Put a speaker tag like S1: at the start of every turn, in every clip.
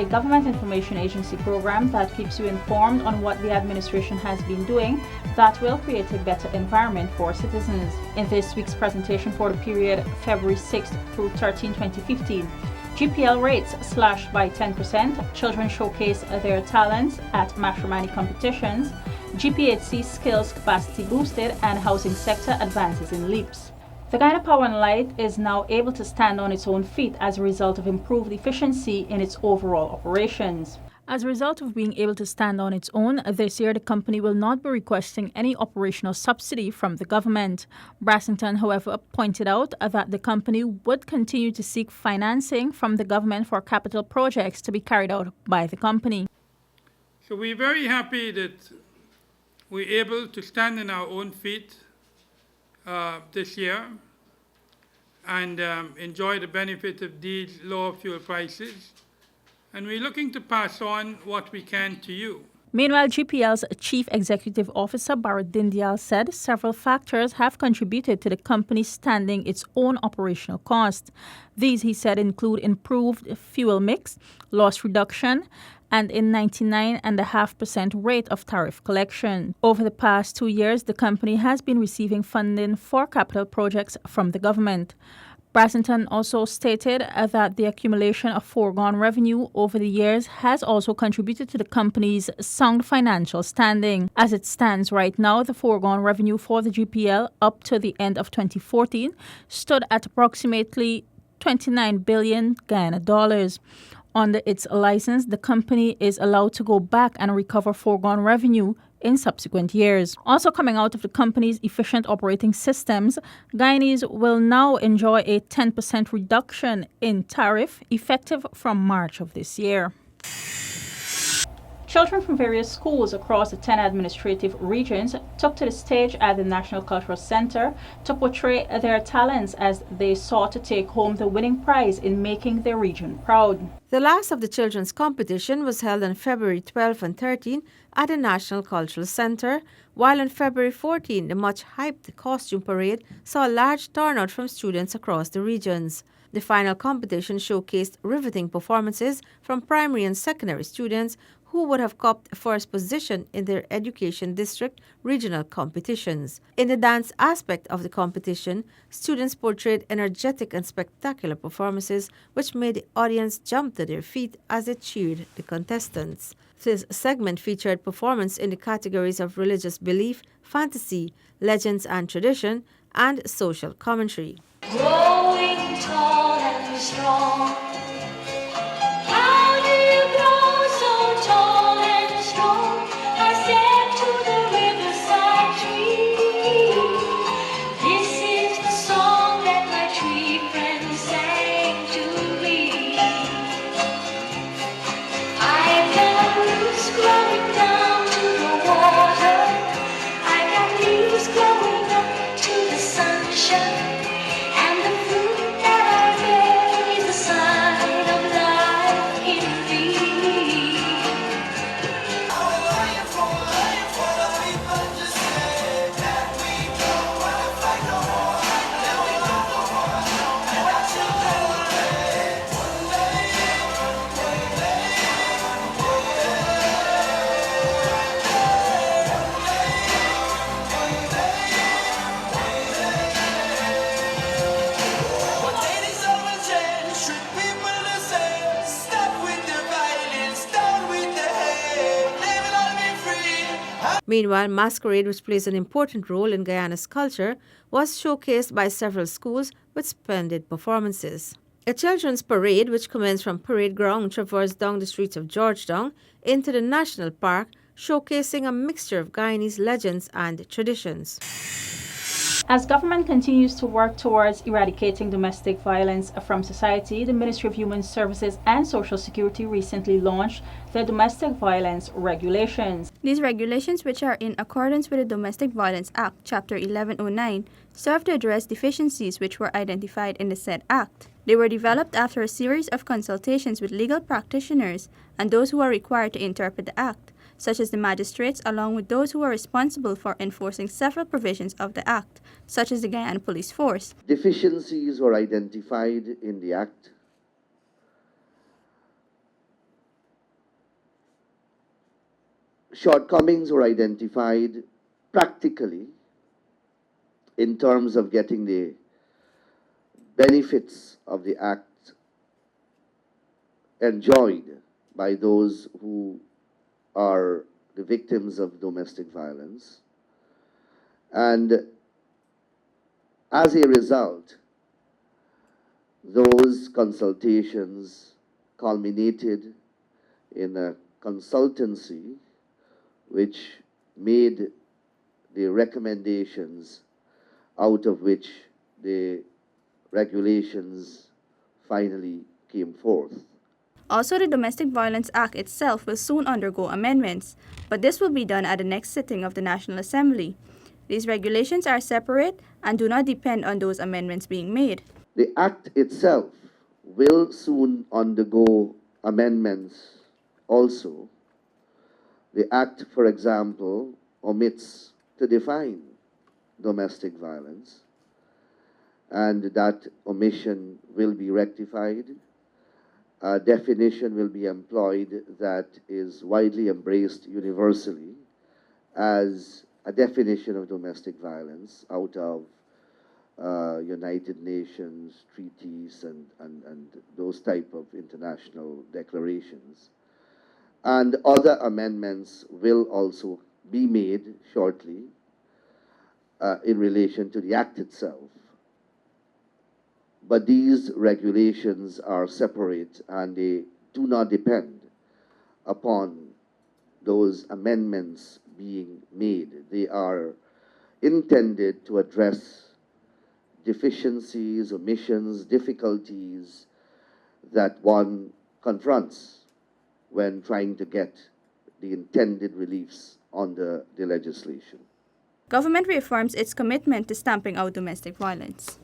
S1: a government information agency program that keeps you informed on what the administration has been doing that will create a better environment for citizens. In this week's presentation for the period February 6th through 13, 2015, GPL rates slashed by 10%, children showcase their talents at matrimony competitions, GPHC skills capacity boosted, and housing sector advances in leaps. The Hydropower and Light is now able to stand on its own feet as a result of improved efficiency in its overall operations. As a result of being able to stand on its own, this year the company will not be requesting any operational subsidy from the government. Brassington, however, pointed out that the company would continue to seek financing from the government for capital projects to be carried out by the company.
S2: So we're very happy that we're able to stand on our own feet this year and enjoy the benefit of these lower fuel prices. And we're looking to pass on what we can to you.
S1: Meanwhile, GPL's Chief Executive Officer Bharat Dindyal said several factors have contributed to the company standing its own operational cost. These, he said, include improved fuel mix, loss reduction, and a 99.5% rate of tariff collection. Over the past 2 years, the company has been receiving funding for capital projects from the government. Brassington also stated that the accumulation of foregone revenue over the years has also contributed to the company's sound financial standing. As it stands right now, the foregone revenue for the GPL up to the end of 2014 stood at approximately 29 billion Guyana dollars. Under its license, the company is allowed to go back and recover foregone revenue in subsequent years. Also coming out of the company's efficient operating systems, Guyanese will now enjoy a 10% reduction in tariff effective from March of this year. Children from various schools across the 10 administrative regions took to the stage at the National Cultural Center to portray their talents as they sought to take home the winning prize in making their region proud.
S3: The last of the children's competition was held on February 12 and 13 at the National Cultural Center, while on February 14 the much-hyped costume parade saw a large turnout from students across the regions. The final competition showcased riveting performances from primary and secondary students who would have copped first position in their education district regional competitions. In the dance aspect of the competition, students portrayed energetic and spectacular performances which made the audience jump to their feet as they cheered the contestants. This segment featured performance in the categories of religious belief, fantasy, legends and tradition, and social commentary.
S4: Growing tall and strong.
S3: Meanwhile, masquerade, which plays an important role in Guyana's culture, was showcased by several schools with splendid performances. A children's parade, which commenced from Parade Ground, traversed down the streets of Georgetown into the National Park, showcasing a mixture of Guyanese legends and traditions.
S1: As government continues to work towards eradicating domestic violence from society, the Ministry of Human Services and Social Security recently launched the Domestic Violence Regulations.
S5: These regulations, which are in accordance with the Domestic Violence Act, Chapter 1109, serve to address deficiencies which were identified in the said Act. They were developed after a series of consultations with legal practitioners and those who are required to interpret the Act, such as the magistrates, along with those who are responsible for enforcing several provisions of the Act, such as the Guyana Police Force.
S6: Deficiencies were identified in the Act shortcomings were identified practically in terms of getting the benefits of the Act enjoyed by those who are the victims of domestic violence. And as a result, those consultations culminated in a consultancy which made the recommendations out of which the regulations finally came forth.
S5: Also, the Domestic Violence Act itself will soon undergo amendments, but this will be done at the next sitting of the National Assembly. These regulations are separate and do not depend on those amendments being made.
S6: The Act itself will soon undergo amendments also. The Act, for example, omits to define domestic violence, and that omission will be rectified. A definition will be employed that is widely embraced universally as a definition of domestic violence out of United Nations treaties and those type of international declarations. And other amendments will also be made shortly in relation to the Act itself. But these regulations are separate and they do not depend upon those amendments being made. They are intended to address deficiencies, omissions, difficulties that one confronts when trying to get the intended reliefs under the legislation.
S5: Government reaffirms its commitment to stamping out domestic violence.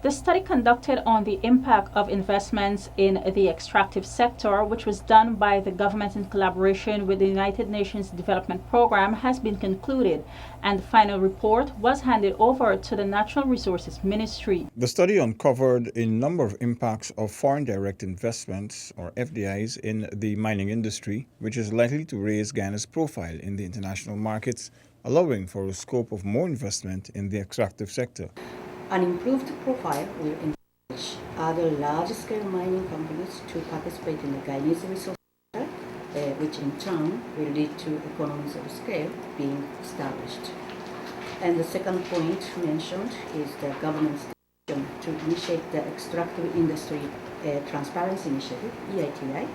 S1: The study conducted on the impact of investments in the extractive sector, which was done by the government in collaboration with the United Nations Development Program, has been concluded, and the final report was handed over to the Natural Resources Ministry.
S7: The study uncovered a number of impacts of foreign direct investments, or FDIs, in the mining industry, which is likely to raise Ghana's profile in the international markets, allowing for a scope of more investment in the extractive sector.
S8: An improved profile will encourage other large-scale mining companies to participate in the Guyanese resource sector, which in turn will lead to economies of scale being established. And the second point mentioned is the government's decision to initiate the Extractive Industry Transparency Initiative, EITI.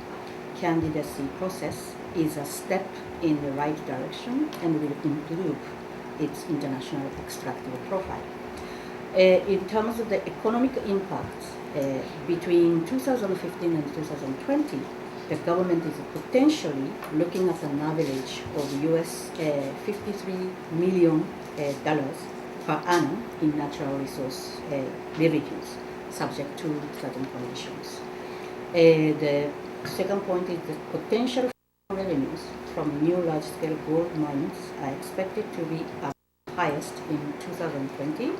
S8: Candidacy process is a step in the right direction and will improve its international extractive profile. In terms of the economic impact, between 2015 and 2020, the government is potentially looking at an average of US $53 million per annum in natural resource revenues, subject to certain conditions. The second point is the potential revenues from new large-scale gold mines are expected to be at the highest in 2020.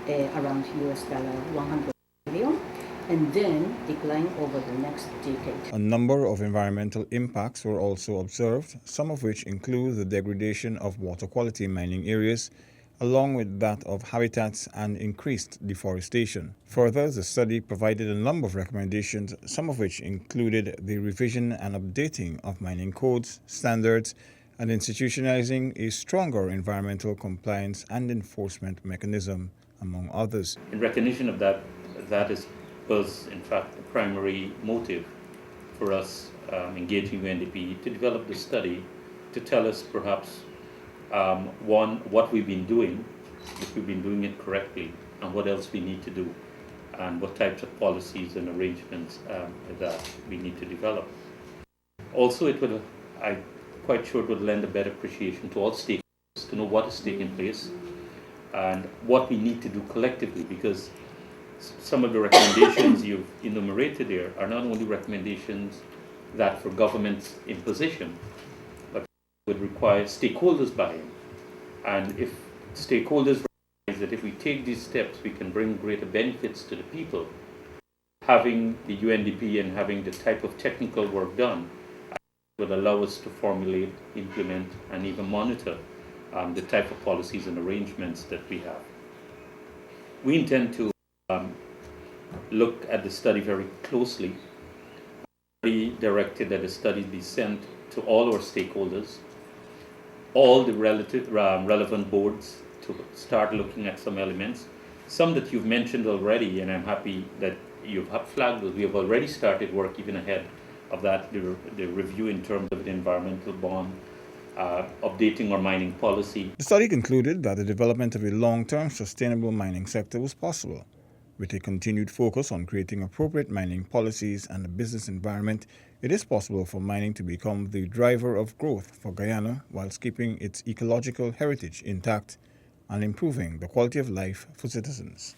S8: Around $100 billion, and then decline over the next decade.
S7: A number of environmental impacts were also observed, some of which include the degradation of water quality in mining areas, along with that of habitats and increased deforestation. Further, the study provided a number of recommendations, some of which included the revision and updating of mining codes, standards, and institutionalizing a stronger environmental compliance and enforcement mechanism, among others.
S9: In recognition of that, was in fact the primary motive for us engaging UNDP to develop the study to tell us perhaps one, what we've been doing, if we've been doing it correctly, and what else we need to do, and what types of policies and arrangements that we need to develop. Also, I'm quite sure it would lend a better appreciation to all stakeholders to know what is taking place and what we need to do collectively, because some of the recommendations you've enumerated here are not only recommendations that for government's imposition, but would require stakeholders buy-in. And if stakeholders recognize that if we take these steps, we can bring greater benefits to the people, having the UNDP and having the type of technical work done will allow us to formulate, implement, and even monitor the type of policies and arrangements that we have. We intend to look at the study very closely. We directed that the study be sent to all our stakeholders, all the relevant boards, to start looking at some elements. Some that you've mentioned already, and I'm happy that you've flagged those. We have already started work even ahead of that, the review in terms of the environmental bond, updating our mining policy.
S7: The study concluded that the development of a long-term sustainable mining sector was possible. With a continued focus on creating appropriate mining policies and a business environment, it is possible for mining to become the driver of growth for Guyana whilst keeping its ecological heritage intact and improving the quality of life for citizens.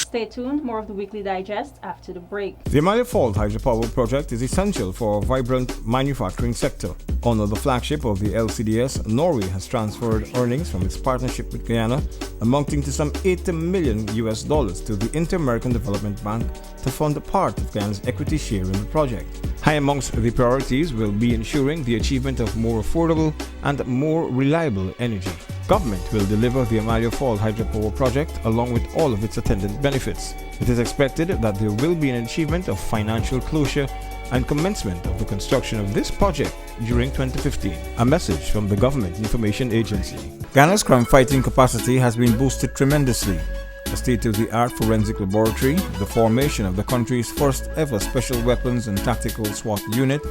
S1: Stay tuned, more of the Weekly Digest after the break.
S10: The Amalia Fault Hydropower project is essential for a vibrant manufacturing sector. Under the flagship of the LCDS, Norway has transferred earnings from its partnership with Guyana, amounting to some $80 million to the Inter-American Development Bank to fund a part of Guyana's equity share in the project. High amongst the priorities will be ensuring the achievement of more affordable and more reliable energy. Government will deliver the Amalia Fault Hydropower project along with all of its attendant benefits. It is expected that there will be an achievement of financial closure and commencement of the construction of this project during 2015. A message from the Government Information Agency. Ghana's crime-fighting capacity has been boosted tremendously. A state-of-the-art forensic laboratory, the formation of the country's first-ever special weapons and tactical SWAT unit,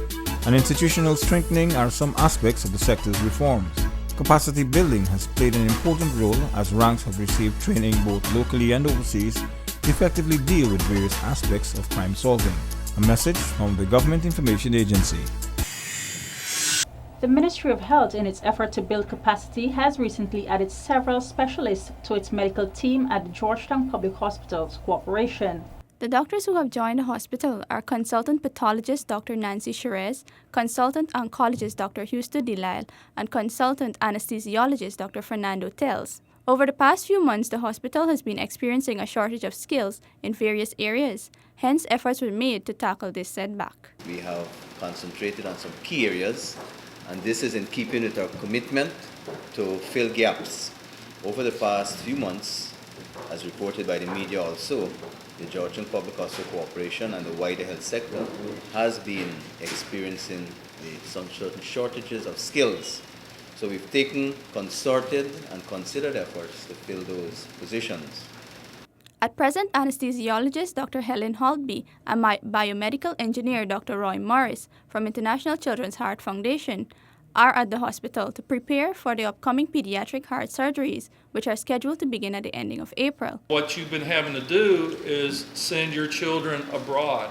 S10: and institutional strengthening are some aspects of the sector's reforms. Capacity building has played an important role as ranks have received training both locally and overseas to effectively deal with various aspects of crime solving. A message from the Government Information Agency.
S1: The Ministry of Health, in its effort to build capacity, has recently added several specialists to its medical team at the Georgetown Public Hospital's Corporation.
S5: The doctors who have joined the hospital are consultant pathologist Dr. Nancy Cherez, consultant oncologist Dr. Houston Delisle, and consultant anesthesiologist Dr. Fernando Tells. Over the past few months, the hospital has been experiencing a shortage of skills in various areas. Hence, efforts were made to tackle this setback.
S11: We have concentrated on some key areas, and this is in keeping with our commitment to fill gaps. Over the past few months, as reported by the media also, the Georgian Public Hospital Corporation and the wider health sector has been experiencing some certain shortages of skills. So we've taken concerted and considered efforts to fill those positions.
S5: At present, anesthesiologist Dr. Helen Holtby and biomedical engineer Dr. Roy Morris from International Children's Heart Foundation are at the hospital to prepare for the upcoming pediatric heart surgeries, which are scheduled to begin at the ending of April.
S12: What you've been having to do is send your children abroad.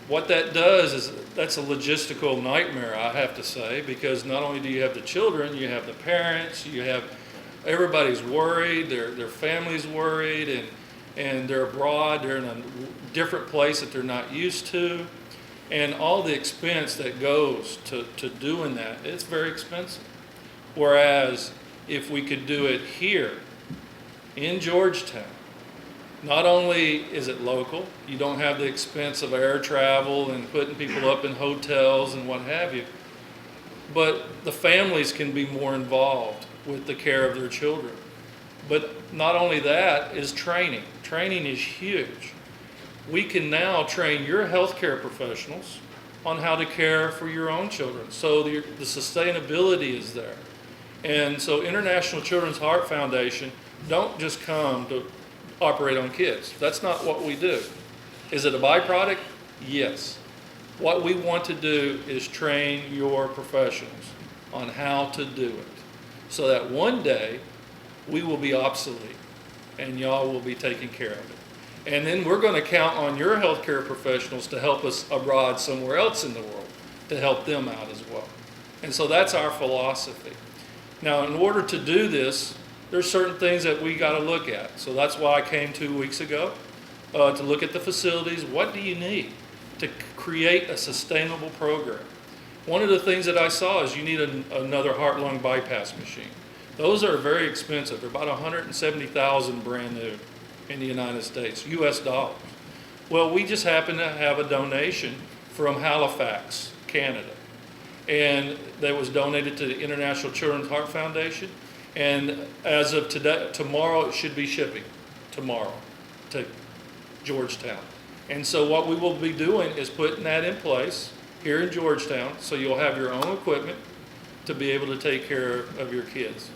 S12: What that does is that's a logistical nightmare, I have to say, because not only do you have the children, you have the parents, you have everybody's worried, their family's worried, and they're abroad, they're in a different place that they're not used to. And all the expense that goes to doing that, it's very expensive. Whereas if we could do it here in Georgetown, not only is it local, you don't have the expense of air travel and putting people up in hotels and what have you, but the families can be more involved with the care of their children. But not only that is training. Training is huge. We can now train your healthcare professionals on how to care for your own children. So the sustainability is there. And so International Children's Heart Foundation don't just come to operate on kids. That's not what we do. Is it a byproduct? Yes. What we want to do is train your professionals on how to do it so that one day we will be obsolete and y'all will be taking care of it. And then we're going to count on your healthcare professionals to help us abroad somewhere else in the world to help them out as well. And so that's our philosophy. Now, in order to do this, there's certain things that we got to look at. So that's why I came 2 weeks ago to look at the facilities. What do you need to create a sustainable program? One of the things that I saw is you need another heart-lung bypass machine. Those are very expensive. They're about $170,000 brand new in the United States, US dollars. Well, we just happen to have a donation from Halifax, Canada. and that was donated to the International Children's Heart Foundation. And as of today, tomorrow it should be shipping, tomorrow, to Georgetown. And so what we will be doing is putting that in place here in Georgetown, so you'll have your own equipment to be able to take care of your kids.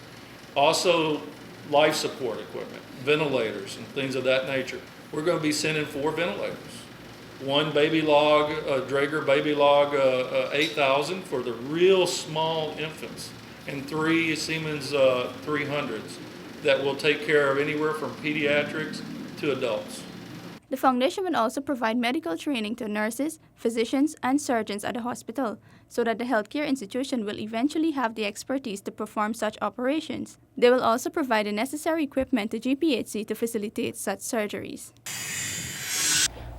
S12: Also, life support equipment, ventilators and things of that nature. We're going to be sending 4 ventilators. One baby log, Draeger baby log 8000 for the real small infants, and 3 Siemens 300s that will take care of anywhere from pediatrics to adults.
S5: The foundation will also provide medical training to nurses, physicians, and surgeons at the hospital, so that the healthcare institution will eventually have the expertise to perform such operations. They will also provide the necessary equipment to GPHC to facilitate such surgeries.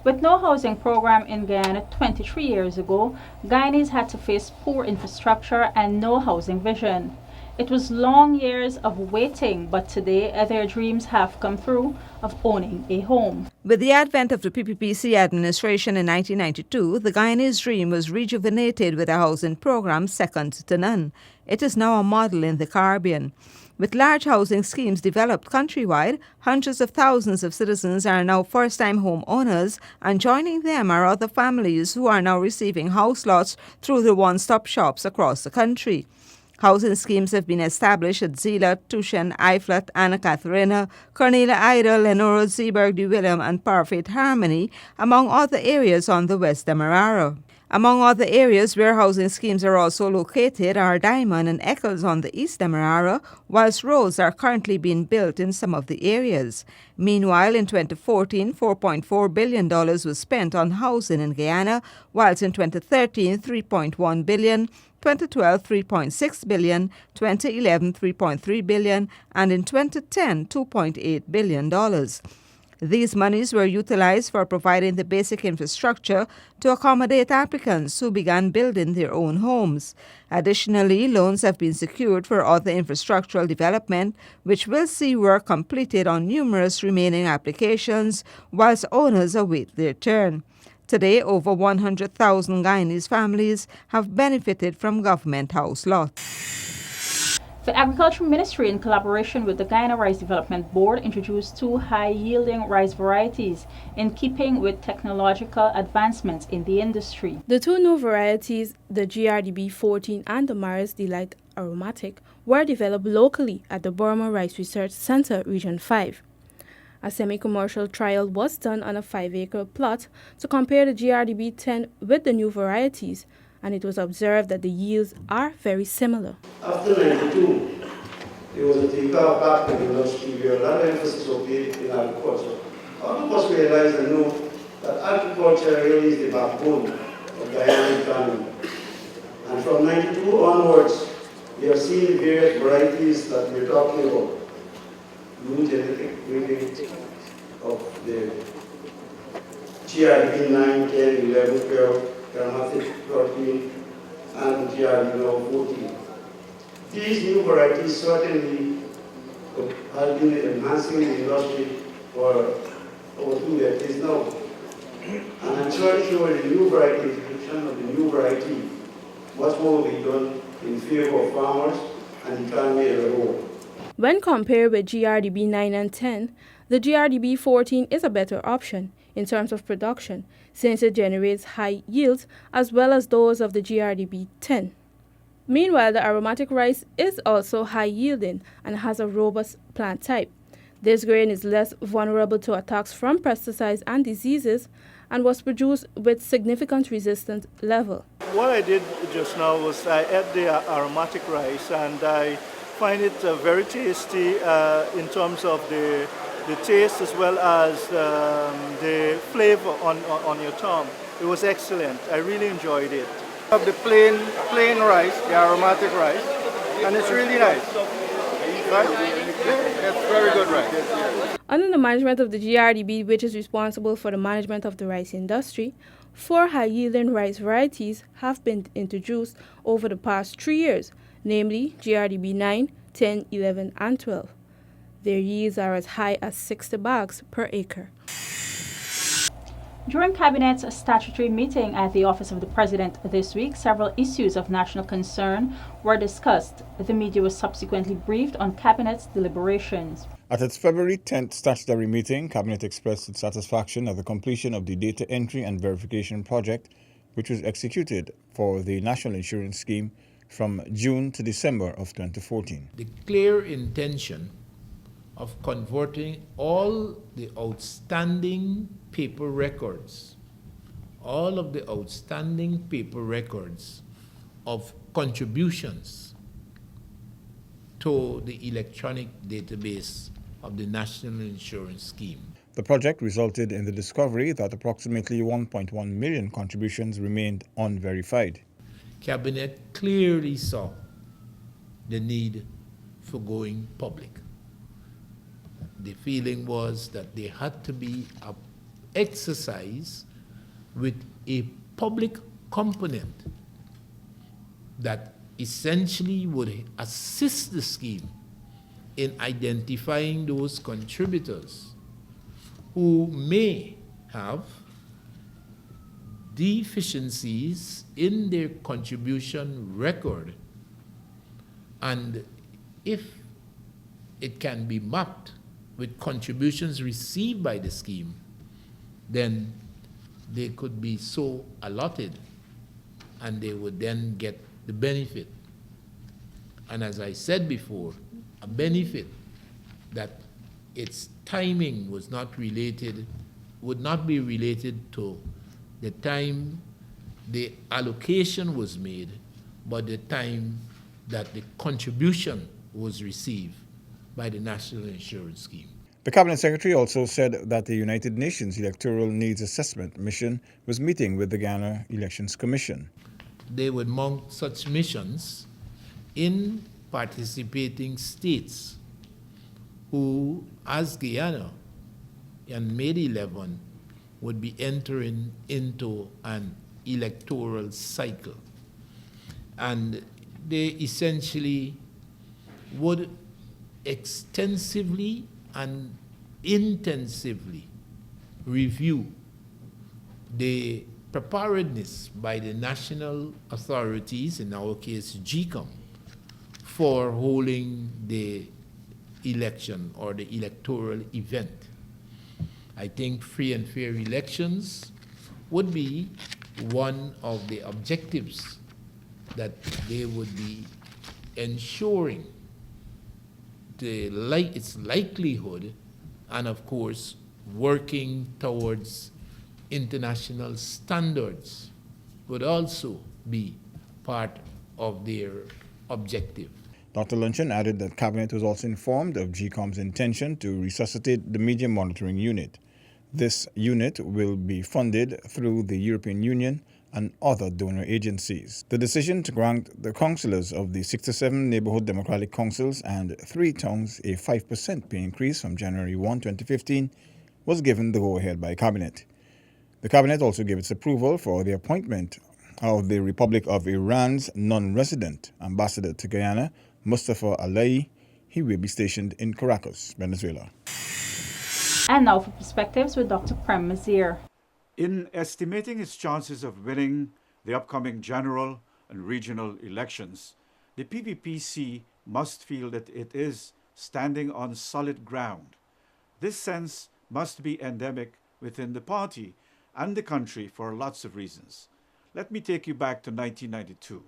S1: With no housing program in Guyana 23 years ago, Guyanese had to face poor infrastructure and no housing vision. It was long years of waiting, but today their dreams have come through of owning a home.
S3: With the advent of the PPPC administration in 1992, the Guyanese dream was rejuvenated with a housing program second to none. It is now a model in the Caribbean. With large housing schemes developed countrywide, hundreds of thousands of citizens are now first-time home owners, and joining them are other families who are now receiving house lots through the one-stop shops across the country. Housing schemes have been established at Zila, Tushen, Iflat, Anna Catharina, Cornelia Idle, Lenora, Zeeburg, De Willem, and Parfait Harmony, among other areas on the West Demerara. Among other areas where housing schemes are also located are Diamond and Eccles on the East Demerara, whilst roads are currently being built in some of the areas. Meanwhile, in 2014, $4.4 billion was spent on housing in Guyana, whilst in 2013, $3.1 billion, 2012, $3.6 billion, 2011, $3.3 billion, and in 2010, $2.8 billion. These monies were utilized for providing the basic infrastructure to accommodate applicants who began building their own homes. Additionally, loans have been secured for other infrastructural development, which will see work completed on numerous remaining applications whilst owners await their turn. Today, over 100,000 Guyanese families have benefited from government house lots.
S1: The Agriculture Ministry, in collaboration with the Guyana Rice Development Board, introduced 2 high-yielding rice varieties in keeping with technological advancements in the industry.
S13: The 2 new varieties, the GRDB 14 and the Maris Delight Aromatic, were developed locally at the Burma Rice Research Center, Region 5. A semi-commercial trial was done on a 5-acre plot to compare the GRDB 10 with the new varieties, and it was observed that the yields are very similar.
S14: After 92, there was a takeoff back in the industry where a lot of emphasis was paid in agriculture. All of us realized and know that agriculture really is the backbone of the Guyana economy. And from 92 onwards, we have seen various varieties that we're talking about. New genetic breeding of the GRB 9, 10, 11, 12, aromatic 13, and GRB 14. These new varieties certainly have been enhancing the industry for over 2 decades now. And I'm sorry sure the new variety, introduction of the new variety, much more will be done in favor of farmers and the economy as a whole.
S13: When compared with GRDB 9 and 10, the GRDB 14 is a better option in terms of production, since it generates high yields as well as those of the GRDB 10. Meanwhile, the aromatic rice is also high yielding and has a robust plant type. This grain is less vulnerable to attacks from pesticides and diseases and was produced with significant resistance level.
S15: What I did just now was I ate the aromatic rice, and I find it very tasty in terms of the taste as well as the flavor on your tongue. It was excellent. I really enjoyed it. I have the plain rice, the aromatic rice, and it's really nice. Right? It's very good rice.
S13: Under the management of the GRDB, which is responsible for the management of the rice industry, 4 high-yielding rice varieties have been introduced over the past 3 years, namely GRDB 9, 10, 11, and 12. Their yields are as high as 60 bags per acre.
S1: During Cabinet's statutory meeting at the Office of the President this week, several issues of national concern were discussed. The media was subsequently briefed on Cabinet's deliberations.
S7: At its February 10th statutory meeting, Cabinet expressed its satisfaction at the completion of the data entry and verification project, which was executed for the National Insurance Scheme from June to December of 2014.
S16: The clear intention of converting all the outstanding paper records, all of the outstanding paper records of contributions to the electronic database of the National Insurance Scheme.
S7: The project resulted in the discovery that approximately 1.1 million contributions remained unverified.
S16: Cabinet clearly saw the need for going public. The feeling was that there had to be an exercise with a public component that essentially would assist the scheme in identifying those contributors who may have deficiencies in their contribution record, and if it can be mapped with contributions received by the scheme, then they could be so allotted and they would then get the benefit. And as I said before, a benefit that its timing was not related, would not be related to the time the allocation was made, but the time that the contribution was received by the National Insurance Scheme.
S7: The Cabinet Secretary also said that the United Nations Electoral Needs Assessment Mission was meeting with the Ghana Elections Commission.
S16: They would mount such missions in participating states who, as Guyana, on May 11, would be entering into an electoral cycle. And they essentially would extensively and intensively review the preparedness by the national authorities, in our case GCOM, for holding the election or the electoral event. I think free and fair elections would be one of the objectives that they would be ensuring its likelihood, and of course working towards international standards would also be part of their objective.
S7: Dr. Luncheon added that Cabinet was also informed of GCOM's intention to resuscitate the Media Monitoring Unit. This unit will be funded through the European Union and other donor agencies. The decision to grant the councillors of the 67 neighbourhood democratic councils and 3 towns a 5% pay increase from January 1, 2015 was given the go-ahead by Cabinet. The Cabinet also gave its approval for the appointment of the Republic of Iran's non-resident ambassador to Guyana, Mustafa Alayi. He will be stationed in Caracas, Venezuela.
S1: And now for perspectives with Dr. Prem Mazir.
S17: In estimating its chances of winning the upcoming general and regional elections, the PPPC must feel that it is standing on solid ground. This sense must be endemic within the party and the country for lots of reasons. Let me take you back to 1992.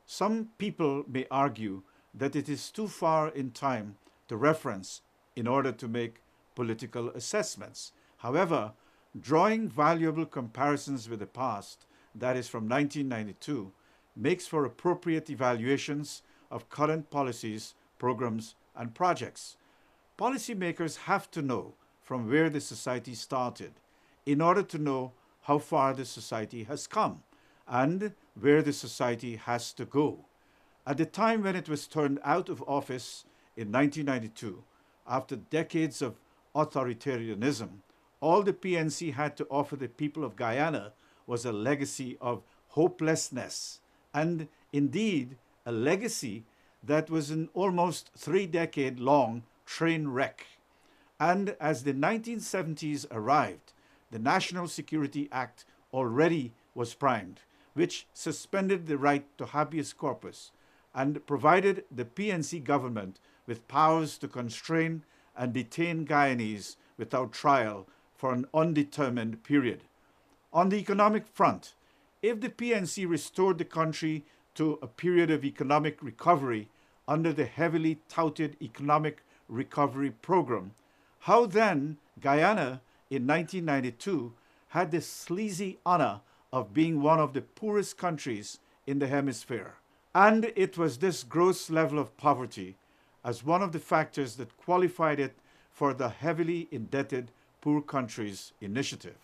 S17: Some people may argue that it is too far in time to reference in order to make political assessments. However, drawing valuable comparisons with the past, that is from 1992, makes for appropriate evaluations of current policies, programs, and projects. Policymakers have to know from where the society started in order to know how far the society has come and where the society has to go. At the time when it was turned out of office in 1992, after decades of authoritarianism, all the PNC had to offer the people of Guyana was a legacy of hopelessness, and indeed a legacy that was an almost 3-decade-long train wreck. And as the 1970s arrived, the National Security Act already was primed, which suspended the right to habeas corpus and provided the PNC government with powers to constrain and detain Guyanese without trial for an undetermined period. On the economic front, if the PNC restored the country to a period of economic recovery under the heavily touted Economic Recovery Program, how then Guyana in 1992 had the sleazy honor of being one of the poorest countries in the hemisphere. And it was this gross level of poverty as one of the factors that qualified it for the heavily indebted Poor Countries Initiative.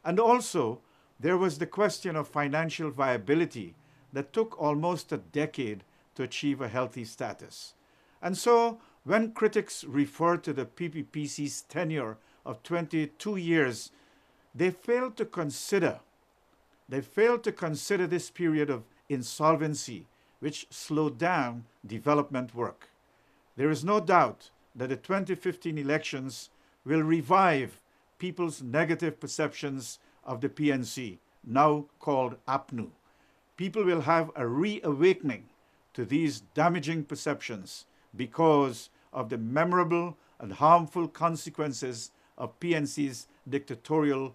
S17: And also, there was the question of financial viability that took almost a decade to achieve a healthy status. And so, when critics refer to the PPPC's tenure of 22 years, they fail to consider this period of insolvency, which slowed down development work. There is no doubt that the 2015 elections will revive people's negative perceptions of the PNC, now called APNU. People will have a reawakening to these damaging perceptions because of the memorable and harmful consequences of PNC's dictatorial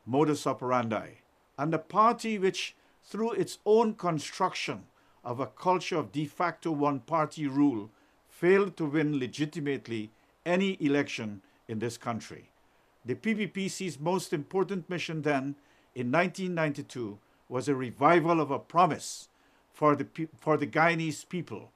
S17: modus operandi. And a party which, through its own construction of a culture of de facto one-party rule, failed to win legitimately any election in this country. The PPPC's most important mission then, in 1992, was a revival of a promise for the Guyanese people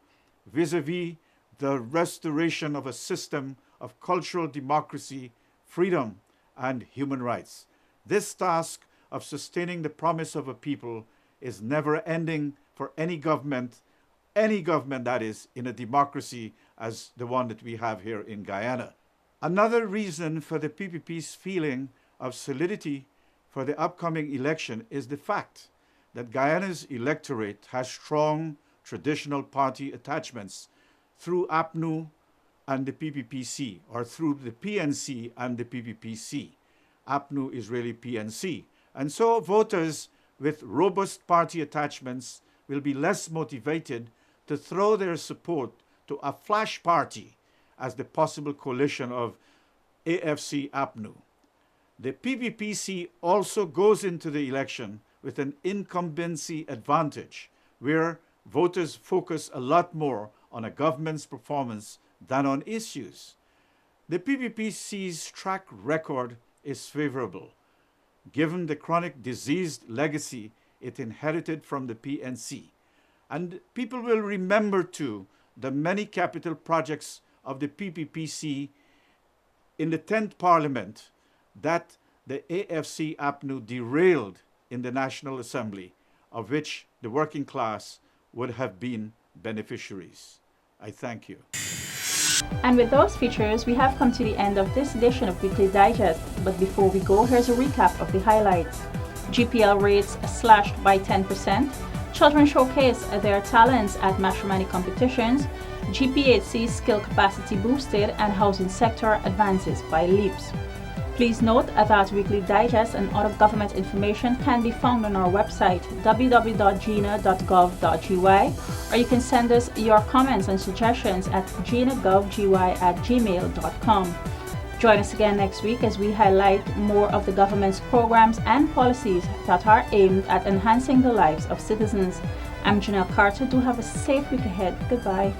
S17: vis-a-vis the restoration of a system of cultural democracy, freedom, and human rights. This task of sustaining the promise of a people is never ending for any government that is, in a democracy as the one that we have here in Guyana. Another reason for the PPP's feeling of solidity for the upcoming election is the fact that Guyana's electorate has strong traditional party attachments through APNU and the PPPC, or through the PNC and the PPPC. APNU is really PNC. And so voters with robust party attachments will be less motivated to throw their support to a flash party as the possible coalition of AFC-APNU. The PPPC also goes into the election with an incumbency advantage, where voters focus a lot more on a government's performance than on issues. The PPPC's track record is favorable, given the chronic diseased legacy it inherited from the PNC. And people will remember, too, the many capital projects of the PPPC in the 10th Parliament that the AFC-APNU derailed in the National Assembly, of which the working class would have been beneficiaries. I thank you.
S1: And with those features, we have come to the end of this edition of Weekly Digest. But before we go, here's a recap of the highlights. GPL rates slashed by 10%. Children showcase their talents at matrimony competitions. GPHC skill capacity boosted, and housing sector advances by leaps. Please note that Weekly Digest and other government information can be found on our website www.gina.gov.gy, or you can send us your comments and suggestions at ginagovgy@gmail.com. Join us again next week as we highlight more of the government's programs and policies that are aimed at enhancing the lives of citizens. I'm Janelle Carter. Do have a safe week ahead. Goodbye.